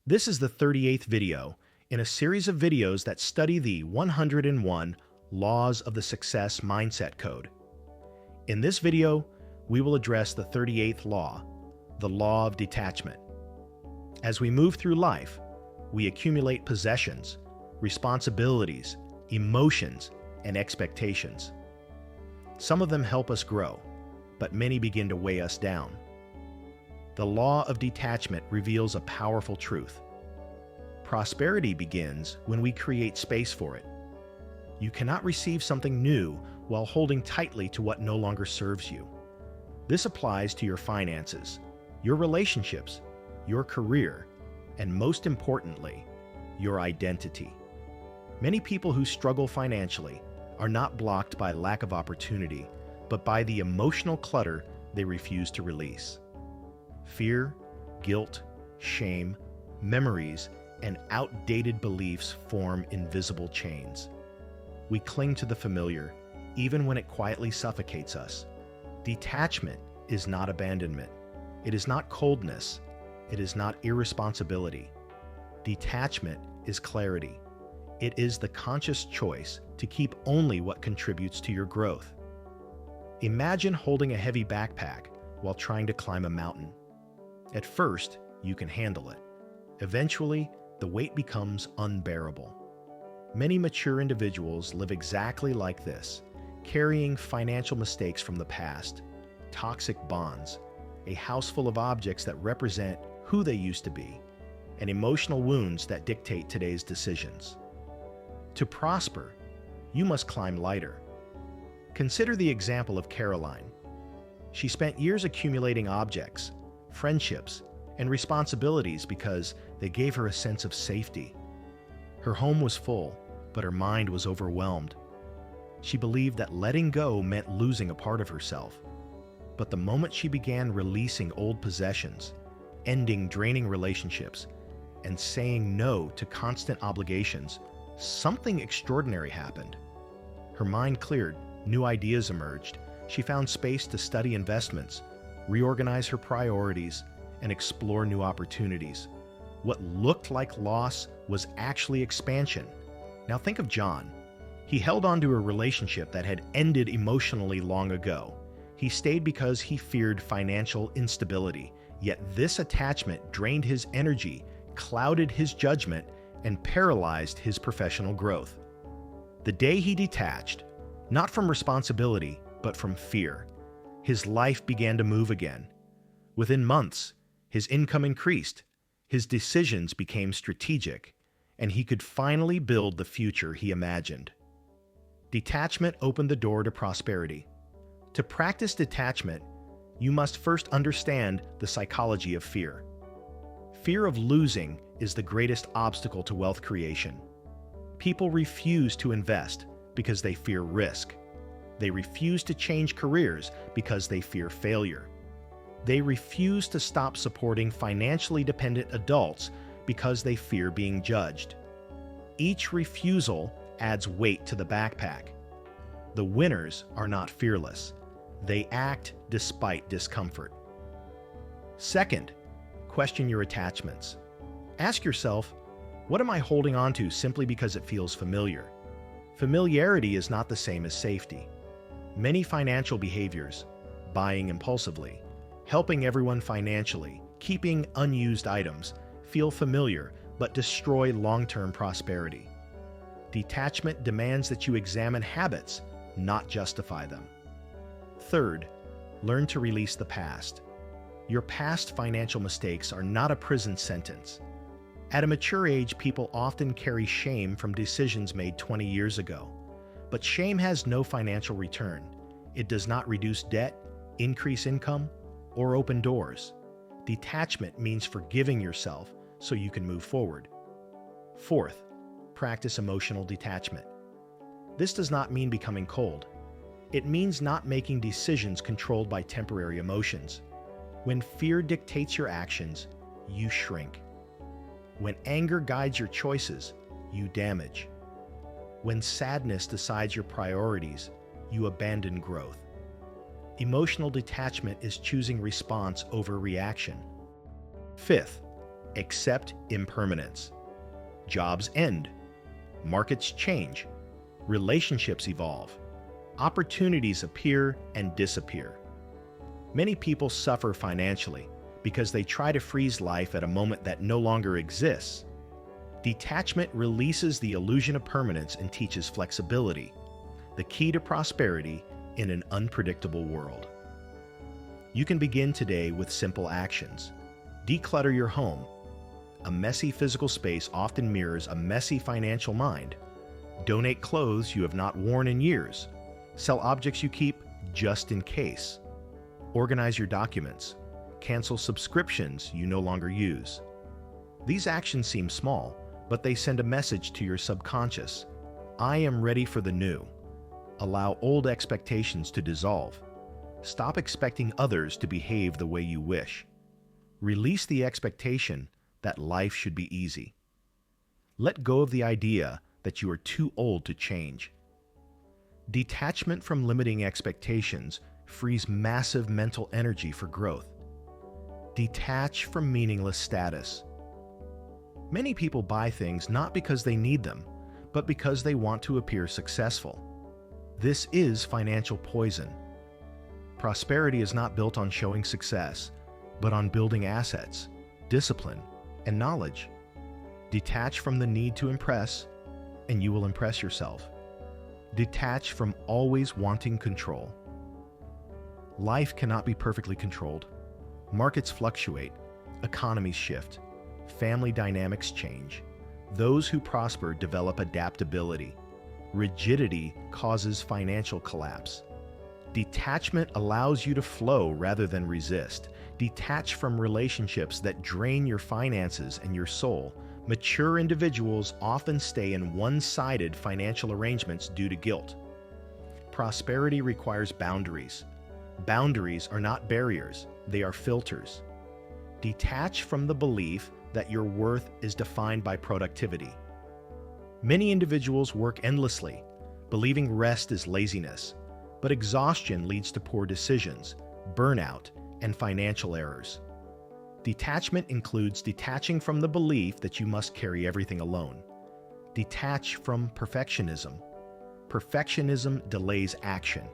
This is the 38th video in a series of videos that study the 101 Laws of the Success Mindset Code. In this video, we will address the 38th law, the Law of Detachment. As we move through life, we accumulate possessions, responsibilities, emotions, and expectations. Some of them help us grow, but many begin to weigh us down. The Law of Detachment reveals a powerful truth. Prosperity begins when we create space for it. You cannot receive something new while holding tightly to what no longer serves you. This applies to your finances, your relationships, your career, and most importantly, your identity. Many people who struggle financially are not blocked by lack of opportunity, but by the emotional clutter they refuse to release. Fear, guilt, shame, memories, and outdated beliefs form invisible chains. We cling to the familiar, even when it quietly suffocates us. Detachment is not abandonment. It is not coldness. It is not irresponsibility. Detachment is clarity. It is the conscious choice to keep only what contributes to your growth. Imagine holding a heavy backpack while trying to climb a mountain. At first, you can handle it. Eventually, the weight becomes unbearable. Many mature individuals live exactly like this, carrying financial mistakes from the past, toxic bonds, a house full of objects that represent who they used to be, and emotional wounds that dictate today's decisions. To prosper, you must climb lighter. Consider the example of Caroline. She spent years accumulating objects, friendships, and responsibilities because they gave her a sense of safety. Her home was full, but her mind was overwhelmed. She believed that letting go meant losing a part of herself. But the moment she began releasing old possessions, ending draining relationships, and saying no to constant obligations, something extraordinary happened. Her mind cleared, new ideas emerged. She found space to study investments, reorganize her priorities, and explore new opportunities. What looked like loss was actually expansion. Now think of John. He held on to a relationship that had ended emotionally long ago. He stayed because he feared financial instability, yet this attachment drained his energy, clouded his judgment, and paralyzed his professional growth. The day he detached, not from responsibility, but from fear, his life began to move again. Within months, his income increased, his decisions became strategic, and he could finally build the future he imagined. Detachment opened the door to prosperity. To practice detachment, you must first understand the psychology of fear. Fear of losing is the greatest obstacle to wealth creation. People refuse to invest because they fear risk. They refuse to change careers because they fear failure. They refuse to stop supporting financially dependent adults because they fear being judged. Each refusal adds weight to the backpack. The winners are not fearless. They act despite discomfort. Second, question your attachments. Ask yourself, what am I holding on to simply because it feels familiar? Familiarity is not the same as safety. Many financial behaviors, buying impulsively, helping everyone financially, keeping unused items, feel familiar but destroy long-term prosperity. Detachment demands that you examine habits, not justify them. Third, learn to release the past. Your past financial mistakes are not a prison sentence. At a mature age, people often carry shame from decisions made 20 years ago. But shame has no financial return. It does not reduce debt, increase income, or open doors. Detachment means forgiving yourself so you can move forward. Fourth, practice emotional detachment. This does not mean becoming cold. It means not making decisions controlled by temporary emotions. When fear dictates your actions, you shrink. When anger guides your choices, you damage. When sadness decides your priorities, you abandon growth. Emotional detachment is choosing response over reaction. Fifth, Accept impermanence. Jobs end. Markets change. Relationships evolve. Opportunities appear and disappear. Many people suffer financially because they try to freeze life at a moment that no longer exists. Detachment releases the illusion of permanence and teaches flexibility, the key to prosperity in an unpredictable world. You can begin today with simple actions. Declutter your home. A messy physical space often mirrors a messy financial mind. Donate clothes you have not worn in years. Sell objects you keep just in case. Organize your documents. Cancel subscriptions you no longer use. These actions seem small, but they send a message to your subconscious. I am ready for the new. Allow old expectations to dissolve. Stop expecting others to behave the way you wish. Release the expectation that life should be easy. Let go of the idea that you are too old to change. Detachment from limiting expectations frees massive mental energy for growth. Detach from meaningless status. Many people buy things not because they need them, but because they want to appear successful. This is financial poison. Prosperity is not built on showing success, but on building assets, discipline, and knowledge. Detach from the need to impress, and you will impress yourself. Detach from always wanting control. Life cannot be perfectly controlled. Markets fluctuate, economies shift, family dynamics change. Those who prosper develop adaptability. Rigidity causes financial collapse. Detachment allows you to flow rather than resist. Detach from relationships that drain your finances and your soul. Mature individuals often stay in one-sided financial arrangements due to guilt. Prosperity requires boundaries. Boundaries are not barriers, they are filters. Detach from the belief that your worth is defined by productivity. Many individuals work endlessly, believing rest is laziness, but exhaustion leads to poor decisions, burnout, and financial errors. Detachment includes detaching from the belief that you must carry everything alone. Detach from perfectionism. Perfectionism delays action.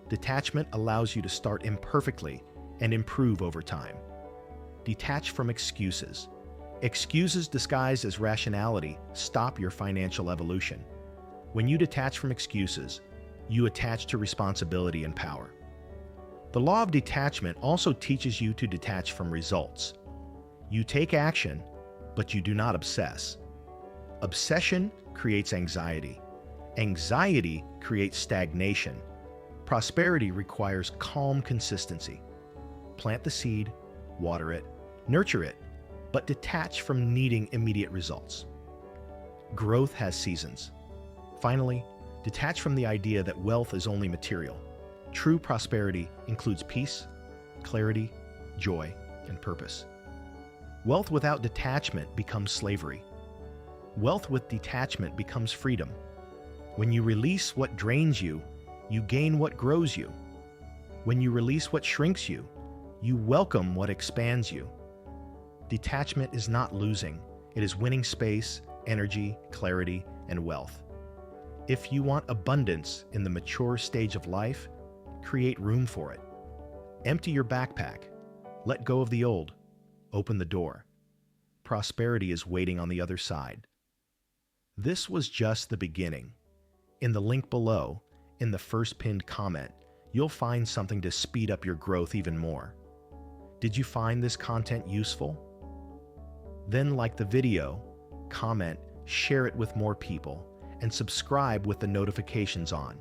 Detachment allows you to start imperfectly and improve over time. Detach from excuses. Excuses disguised as rationality stop your financial evolution. When you detach from excuses, you attach to responsibility and power. The law of detachment also teaches you to detach from results. You take action, but you do not obsess. Obsession creates anxiety. Anxiety creates stagnation. Prosperity requires calm consistency. Plant the seed, water it, nurture it, but detach from needing immediate results. Growth has seasons. Finally, detach from the idea that wealth is only material. True prosperity includes peace, clarity, joy, and purpose. Wealth without detachment becomes slavery. Wealth with detachment becomes freedom. When you release what drains you, you gain what grows you. When you release what shrinks you, you welcome what expands you. Detachment is not losing. It is winning space, energy, clarity, and wealth. If you want abundance in the mature stage of life, create room for it. Empty your backpack. Let go of the old. Open the door. Prosperity is waiting on the other side. This was just the beginning. In the link below, in the first pinned comment, you'll find something to speed up your growth even more. Did you find this content useful? Then like the video, comment, share it with more people, and subscribe with the notifications on.